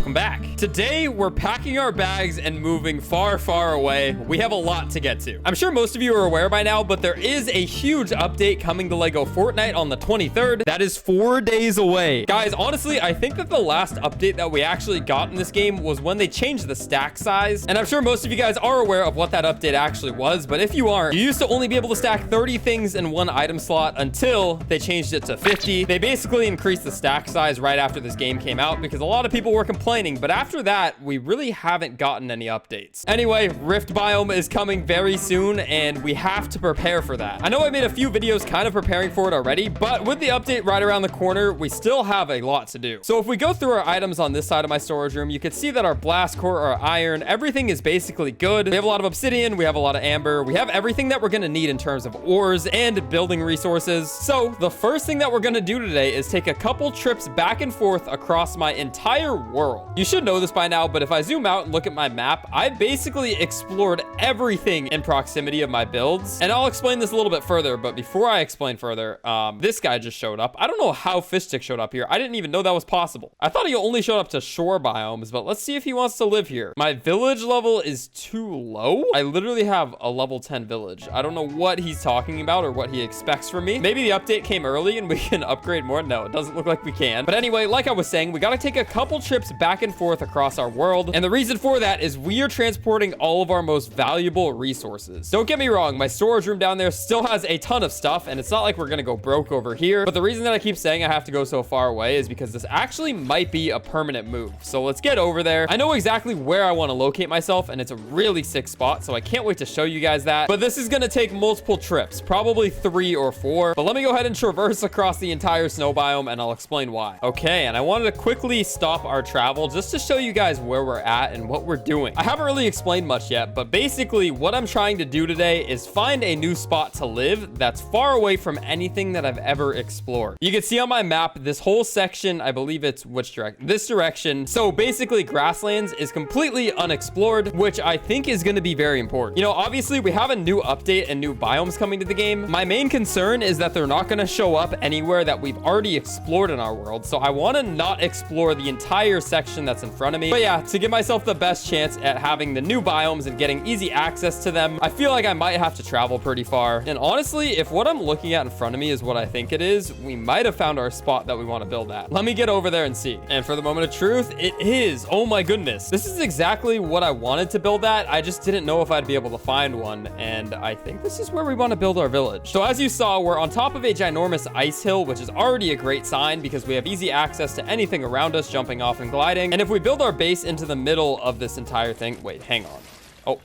welcome back. Today, we're packing our bags and moving far, far away. We have a lot to get to. I'm sure most of you are aware by now, but there is a huge update coming to LEGO Fortnite on the 23rd. That is 4 days away. Guys, honestly, I think that the last update that we actually got in this game was when they changed the stack size. And I'm sure most of you guys are aware of what that update actually was, but if you aren't, you used to only be able to stack 30 things in one item slot until they changed it to 50. They basically increased the stack size right after this game came out because a lot of people were complaining, but after that, we really haven't gotten any updates. Anyway, Rift Biome is coming very soon, and we have to prepare for that. I know I made a few videos kind of preparing for it already, but with the update right around the corner, we still have a lot to do. So if we go through our items on this side of my storage room, you can see that our blast core, our iron, everything is basically good. We have a lot of obsidian, we have a lot of amber, we have everything that we're gonna need in terms of ores and building resources. So the first thing that we're gonna do today is take a couple trips back and forth across my entire world. You should know this by now, but if I zoom out and look at my map, I basically explored everything in proximity of my builds. And I'll explain this a little bit further, but before I explain further, this guy just showed up. I don't know how Fishstick showed up here. I didn't even know that was possible. I thought he only showed up to shore biomes, but let's see if he wants to live here. My village level is too low. I literally have a level 10 village. I don't know what he's talking about or what he expects from me. Maybe the update came early and we can upgrade more. No, it doesn't look like we can. But anyway, like I was saying, we got to take a couple trips back and forth across our world. And the reason for that is we are transporting all of our most valuable resources. Don't get me wrong, my storage room down there still has a ton of stuff, and it's not like we're going to go broke over here. But the reason that I keep saying I have to go so far away is because this actually might be a permanent move. So let's get over there. I know exactly where I want to locate myself, and it's a really sick spot, so I can't wait to show you guys that. But this is going to take multiple trips, probably 3 or 4. But let me go ahead and traverse across the entire snow biome, and I'll explain why. Okay, and I wanted to quickly stop our travel just to show you guys where we're at and what we're doing. I haven't really explained much yet, but basically what I'm trying to do today is find a new spot to live that's far away from anything that I've ever explored. You can see on my map, this whole section, I believe it's which direction? This direction. So basically grasslands is completely unexplored, which I think is going to be very important. You know, obviously we have a new update and new biomes coming to the game. My main concern is that they're not going to show up anywhere that we've already explored in our world. So I want to not explore the entire section that's in front of me. But yeah, to give myself the best chance at having the new biomes and getting easy access to them, I feel like I might have to travel pretty far. And honestly, if what I'm looking at in front of me is what I think it is, we might have found our spot that we want to build at. Let me get over there and see. And for the moment of truth, it is. Oh my goodness. This is exactly what I wanted to build at. I just didn't know if I'd be able to find one. And I think this is where we want to build our village. So as you saw, we're on top of a ginormous ice hill, which is already a great sign because we have easy access to anything around us, jumping off and gliding. And if we build our base into the middle of this entire thing, wait, hang on. Oh.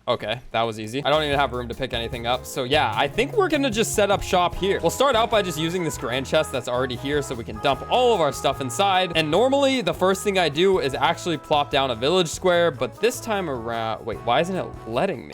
Okay, that was easy. I don't even have room to pick anything up. So yeah, I think we're gonna just set up shop here. We'll start out by just using this grand chest that's already here so we can dump all of our stuff inside. And normally the first thing I do is actually plop down a village square, but this time around, wait, why isn't it letting me?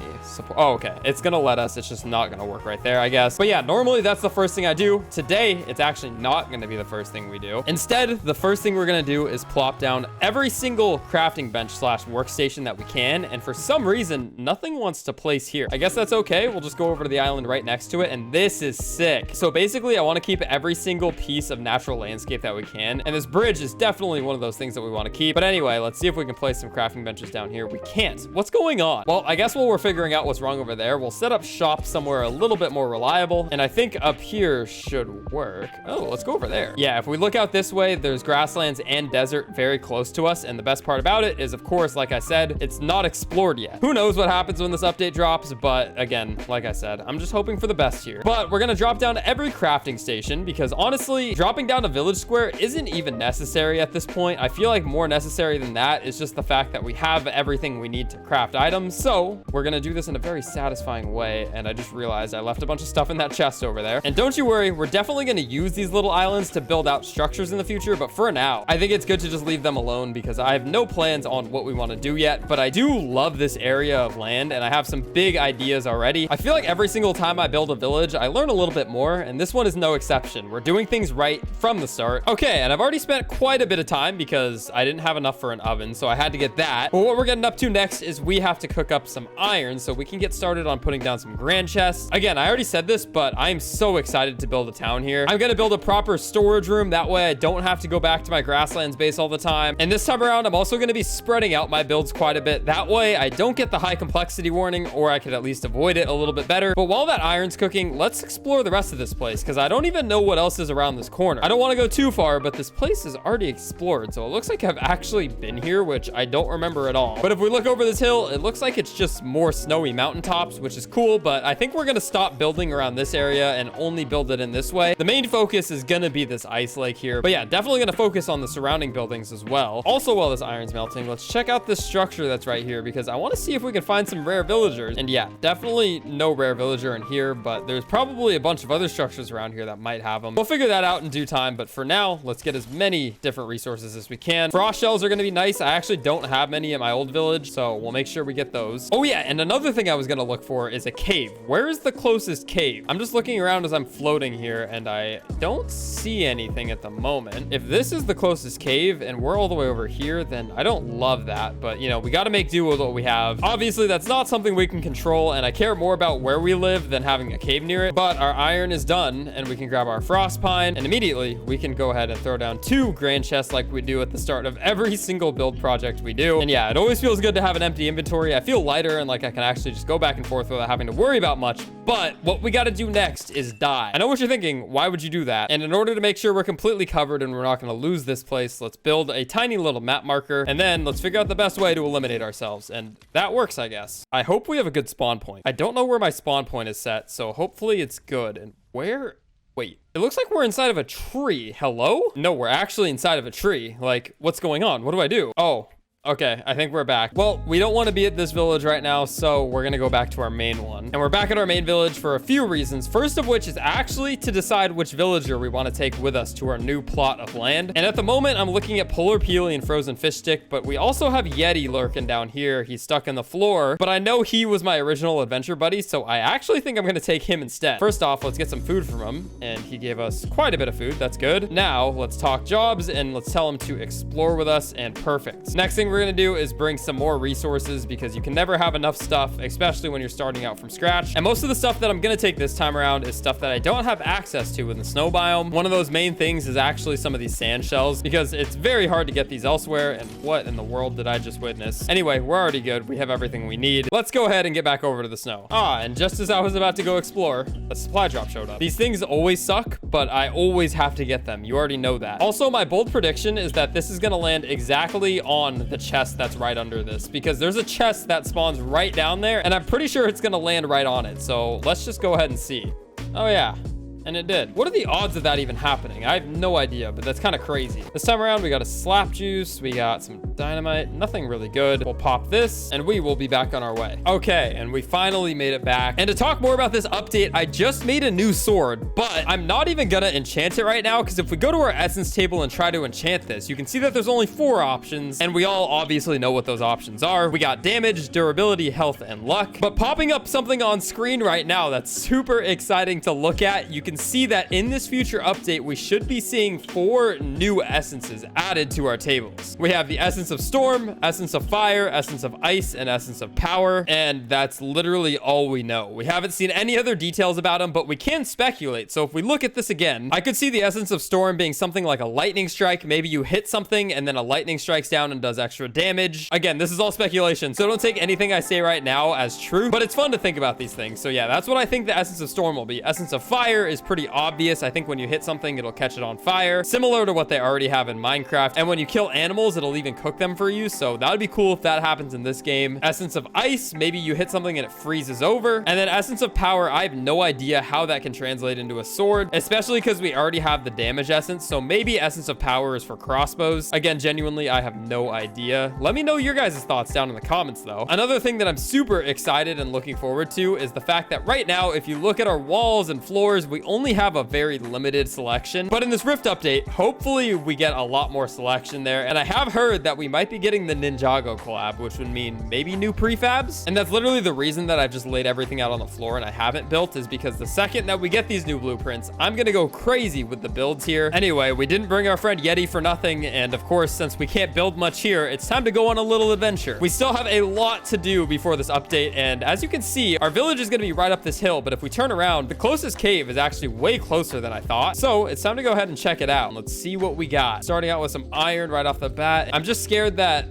Oh, okay, it's gonna let us. It's just not gonna work right there, I guess. But yeah, normally that's the first thing I do. Today, it's actually not gonna be the first thing we do. Instead, the first thing we're gonna do is plop down every single crafting bench slash workstation that we can. And for some reason, nothing wants to place here. I guess that's okay. We'll just go over to the island right next to it, and this is sick. So basically, I want to keep every single piece of natural landscape that we can, and this bridge is definitely one of those things that we want to keep. But anyway, let's see if we can place some crafting benches down here. We can't. What's going on? Well, I guess while we're figuring out what's wrong over there, we'll set up shop somewhere a little bit more reliable, and I think up here should work. Oh, let's go over there. Yeah, if we look out this way, there's grasslands and desert very close to us, and the best part about it is, of course, like I said, it's not explored yet. Who knows what happens when this update drops, but again, like I said, I'm just hoping for the best here. But we're gonna drop down every crafting station because honestly, dropping down a village square isn't even necessary at this point. I feel like more necessary than that is just the fact that we have everything we need to craft items. So we're gonna do this in a very satisfying way. And I just realized I left a bunch of stuff in that chest over there. And don't you worry, we're definitely gonna use these little islands to build out structures in the future. But for now, I think it's good to just leave them alone because I have no plans on what we want to do yet. But I do love this area of land. land, and I have some big ideas already. I feel like every single time I build a village, I learn a little bit more, and this one is no exception. We're doing things right from the start. Okay, and I've already spent quite a bit of time because I didn't have enough for an oven, so I had to get that. But what we're getting up to next is we have to cook up some iron so we can get started on putting down some grand chests. Again, I already said this, but I'm so excited to build a town here. I'm gonna build a proper storage room. That way I don't have to go back to my grasslands base all the time. And this time around, I'm also gonna be spreading out my builds quite a bit. That way I don't get the high complexity warning, or I could at least avoid it a little bit better. But while that iron's cooking, let's explore the rest of this place because I don't even know what else is around this corner. I don't want to go too far, but this place is already explored, so it looks like I've actually been here, which I don't remember at all. But if we look over this hill, it looks like it's just more snowy mountaintops, which is cool, but I think we're gonna stop building around this area and only build it in this way. The main focus is gonna be this ice lake here, but yeah, definitely gonna focus on the surrounding buildings as well. Also, while this iron's melting, let's check out this structure that's right here because I want to see if we can find some rare villagers. And yeah, definitely no rare villager in here, but there's probably a bunch of other structures around here that might have them. We'll figure that out in due time, but for now, let's get as many different resources as we can. Frost shells are going to be nice. I actually don't have many in my old village, so we'll make sure we get those. Oh yeah, and another thing I was going to look for is a cave. Where is the closest cave? I'm just looking around as I'm floating here, and I don't see anything at the moment. If this is the closest cave and we're all the way over here, then I don't love that, but you know, we got to make do with what we have. Obviously, that's not something we can control, and I care more about where we live than having a cave near it, but our iron is done, and we can grab our frost pine, and immediately we can go ahead and throw down 2 grand chests like we do at the start of every single build project we do. And yeah, it always feels good to have an empty inventory. I feel lighter and like I can actually just go back and forth without having to worry about much, but what we got to do next is die. I know what you're thinking. Why would you do that? And in order to make sure we're completely covered and we're not going to lose this place, let's build a tiny little map marker, and then let's figure out the best way to eliminate ourselves. And that works, I guess. I hope we have a good spawn point. I don't know where my spawn point is set, so hopefully it's good. And where? Wait, it looks like we're inside of a tree. Hello? No, we're actually inside of a tree. Like, what's going on? What do I do? Oh. Okay, I think we're back. Well, we don't want to be at this village right now, so we're going to go back to our main one. And we're back at our main village for a few reasons. First of which is actually to decide which villager we want to take with us to our new plot of land. And at the moment, I'm looking at Polar Peely and Frozen Fish Stick, but we also have Yeti lurking down here. He's stuck in the floor, but I know he was my original adventure buddy, so I actually think I'm going to take him instead. First off, let's get some food from him, and he gave us quite a bit of food. That's good. Now, let's talk jobs, and let's tell him to explore with us, and perfect. Next thing we're gonna do is bring some more resources because you can never have enough stuff, especially when you're starting out from scratch. And most of the stuff that I'm gonna take this time around is stuff that I don't have access to in the snow biome. One of those main things is actually some of these sand shells because it's very hard to get these elsewhere. And what in the world did I just witness? Anyway, we're already good. We have everything we need. Let's go ahead and get back over to the snow. And just as I was about to go explore, a supply drop showed up. These things always suck, but I always have to get them. You already know that. Also, my bold prediction is that this is gonna land exactly on the chest that's right under this because there's a chest that spawns right down there and I'm pretty sure it's gonna land right on it. So let's just go ahead and see. Oh yeah. And it did. What are the odds of that even happening? I have no idea, but that's kind of crazy. This time around, we got a slap juice. We got some dynamite. Nothing really good. We'll pop this, and we will be back on our way. Okay, and we finally made it back. And to talk more about this update, I just made a new sword, but I'm not even gonna enchant it right now, because if we go to our essence table and try to enchant this, you can see that there's only 4 options, and we all obviously know what those options are. We got damage, durability, health, and luck. But popping up something on screen right now that's super exciting to look at, you can see that in this future update, we should be seeing 4 new essences added to our tables. We have the essence of storm, essence of fire, essence of ice, and essence of power. And that's literally all we know. We haven't seen any other details about them, but we can speculate. So if we look at this again, I could see the essence of storm being something like a lightning strike. Maybe you hit something and then a lightning strikes down and does extra damage. Again, this is all speculation, so don't take anything I say right now as true, but it's fun to think about these things. So yeah, that's what I think the essence of storm will be. Essence of fire is pretty obvious. I think when you hit something, it'll catch it on fire, similar to what they already have in Minecraft. And when you kill animals, it'll even cook them for you. So that would be cool if that happens in this game. Essence of ice, maybe you hit something and it freezes over. And then essence of power, I have no idea how that can translate into a sword, especially because we already have the damage essence. So maybe essence of power is for crossbows. Again, genuinely, I have no idea. Let me know your guys' thoughts down in the comments though. Another thing that I'm super excited and looking forward to is the fact that right now, if you look at our walls and floors, we only have a very limited selection. But in this Rift update, hopefully we get a lot more selection there. And I have heard that we might be getting the Ninjago collab, which would mean maybe new prefabs. And that's literally the reason that I've just laid everything out on the floor and I haven't built, is because the second that we get these new blueprints, I'm gonna go crazy with the builds here. Anyway, we didn't bring our friend Yeti for nothing. And of course, since we can't build much here, it's time to go on a little adventure. We still have a lot to do before this update. And as you can see, our village is gonna be right up this hill. But if we turn around, the closest cave is actually way closer than I thought. So it's time to go ahead and check it out. Let's see what we got. Starting out with some iron right off the bat. I'm just scared that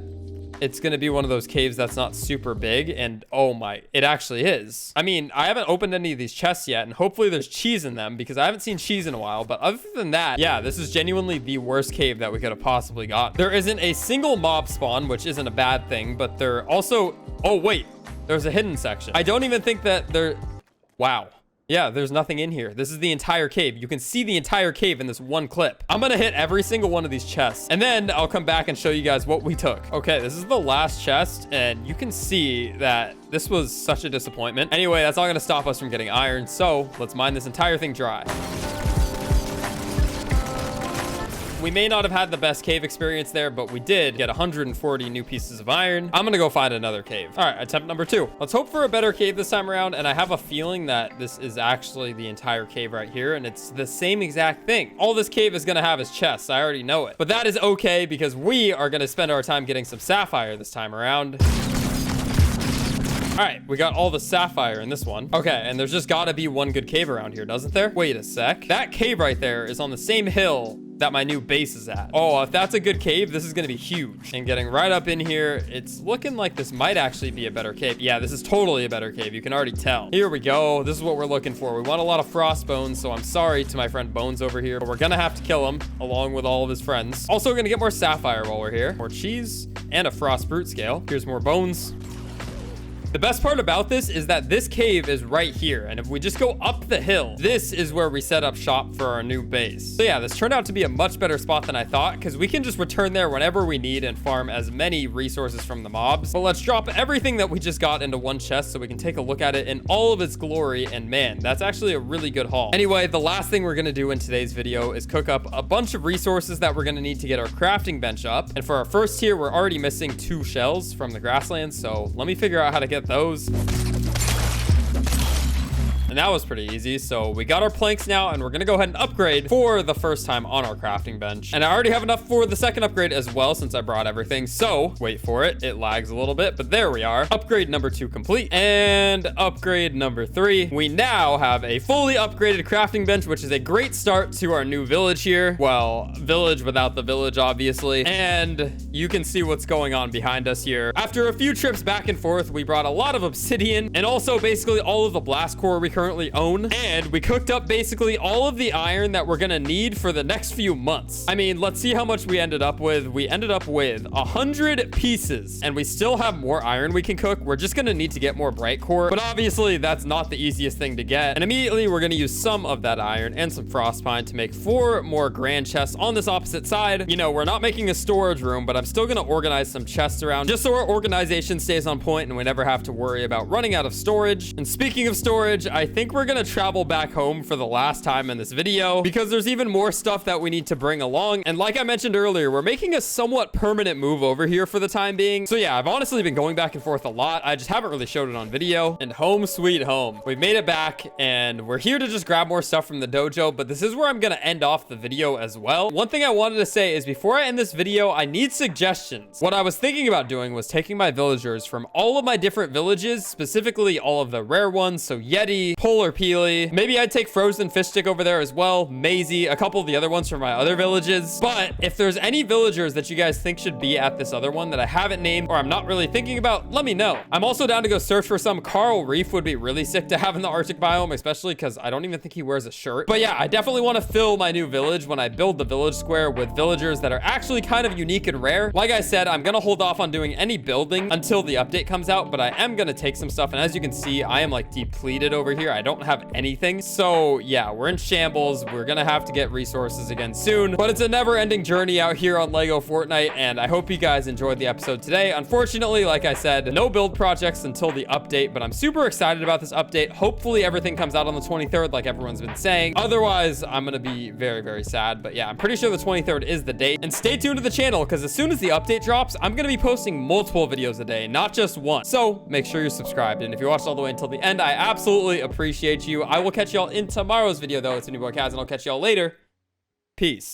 it's going to be one of those caves that's not super big. And oh my, it actually is. I mean, I haven't opened any of these chests yet, and hopefully there's cheese in them because I haven't seen cheese in a while. But other than that, yeah, this is genuinely the worst cave that we could have possibly got. There isn't a single mob spawn, which isn't a bad thing, but there also, oh wait, there's a hidden section. I don't even think that there, wow. Yeah, there's nothing in here. This is the entire cave. You can see the entire cave in this one clip. I'm gonna hit every single one of these chests, and then I'll come back and show you guys what we took. Okay, this is the last chest, and you can see that this was such a disappointment. Anyway, that's not gonna stop us from getting iron, so let's mine this entire thing dry. We may not have had the best cave experience there, but we did get 140 new pieces of iron. I'm gonna go find another cave. All right, attempt number 2. Let's hope for a better cave this time around. And I have a feeling that this is actually the entire cave right here. And it's the same exact thing. All this cave is gonna have is chests. I already know it. But that is okay because we are gonna spend our time getting some sapphire this time around. All right, we got all the sapphire in this one. Okay, and there's just gotta be one good cave around here, doesn't there? Wait a sec. That cave right there is on the same hill that my new base is at. Oh, if that's a good cave, this is gonna be huge. And getting right up in here, it's looking like this might actually be a better cave. Yeah, this is totally a better cave. You can already tell. Here we go. This is what we're looking for. We want a lot of frost bones, so I'm sorry to my friend Bones over here, but we're gonna have to kill him along with all of his friends. Also, we're gonna get more sapphire while we're here. More cheese and a frost brute scale. Here's more bones. The best part about this is that this cave is right here. And if we just go up the hill, this is where we set up shop for our new base. So yeah, this turned out to be a much better spot than I thought because we can just return there whenever we need and farm as many resources from the mobs. But let's drop everything that we just got into one chest so we can take a look at it in all of its glory. And man, that's actually a really good haul. Anyway, the last thing we're going to do in today's video is cook up a bunch of resources that we're going to need to get our crafting bench up. And for our first tier, we're already missing 2 shells from the grasslands. So let me figure out how to get those. And that was pretty easy. So we got our planks now, and we're gonna go ahead and upgrade for the first time on our crafting bench. And I already have enough for the second upgrade as well, since I brought everything. So wait for it. It lags a little bit, but there we are. Upgrade number 2 complete. And upgrade number 3. We now have a fully upgraded crafting bench, which is a great start to our new village here. Well, village without the village, obviously. And you can see what's going on behind us here. After a few trips back and forth, we brought a lot of obsidian and also basically all of the blast core we currently own, and we cooked up basically all of the iron that we're gonna need for the next few months. I mean, let's see how much we ended up with. We ended up with 100 pieces, and we still have more iron we can cook. We're just gonna need to get more bright core, but obviously that's not the easiest thing to get. And immediately we're gonna use some of that iron and some frost pine to make 4 more grand chests on this opposite side. You know, we're not making a storage room, but I'm still gonna organize some chests around just so our organization stays on point and we never have to worry about running out of storage. And speaking of storage, I think we're gonna travel back home for the last time in this video because there's even more stuff that we need to bring along. And like I mentioned earlier, we're making a somewhat permanent move over here for the time being. So yeah, I've honestly been going back and forth a lot. I just haven't really showed it on video. And home sweet home. We've made it back and we're here to just grab more stuff from the dojo, but this is where I'm gonna end off the video as well. One thing I wanted to say is before I end this video, I need suggestions. What I was thinking about doing was taking my villagers from all of my different villages, specifically all of the rare ones, so Yeti, Polar Peely. Maybe I'd take Frozen Fish Stick over there as well, Maisie, a couple of the other ones from my other villages. But if there's any villagers that you guys think should be at this other one that I haven't named or I'm not really thinking about, let me know. I'm also down to go search for some. Coral Reef would be really sick to have in the Arctic biome, especially because I don't even think he wears a shirt. But yeah, I definitely want to fill my new village when I build the village square with villagers that are actually kind of unique and rare. Like I said, I'm gonna hold off on doing any building until the update comes out, but I am gonna take some stuff. And as you can see, I am like depleted over here. here. I don't have anything. So yeah, we're in shambles. We're gonna have to get resources again soon, but it's a never-ending journey out here on Lego Fortnite, and I hope you guys enjoyed the episode today. Unfortunately, like I said, no build projects until the update, but I'm super excited about this update. Hopefully everything comes out on the 23rd like everyone's been saying. Otherwise, I'm gonna be very, very sad. But yeah, I'm pretty sure the 23rd is the date. And stay tuned to the channel, because as soon as the update drops, I'm gonna be posting multiple videos a day, not just one. So make sure you're subscribed, and if you watched all the way until the end, I absolutely appreciate you. I will catch y'all in tomorrow's video, though. It's a new boy Kaz, and I'll catch y'all later. Peace.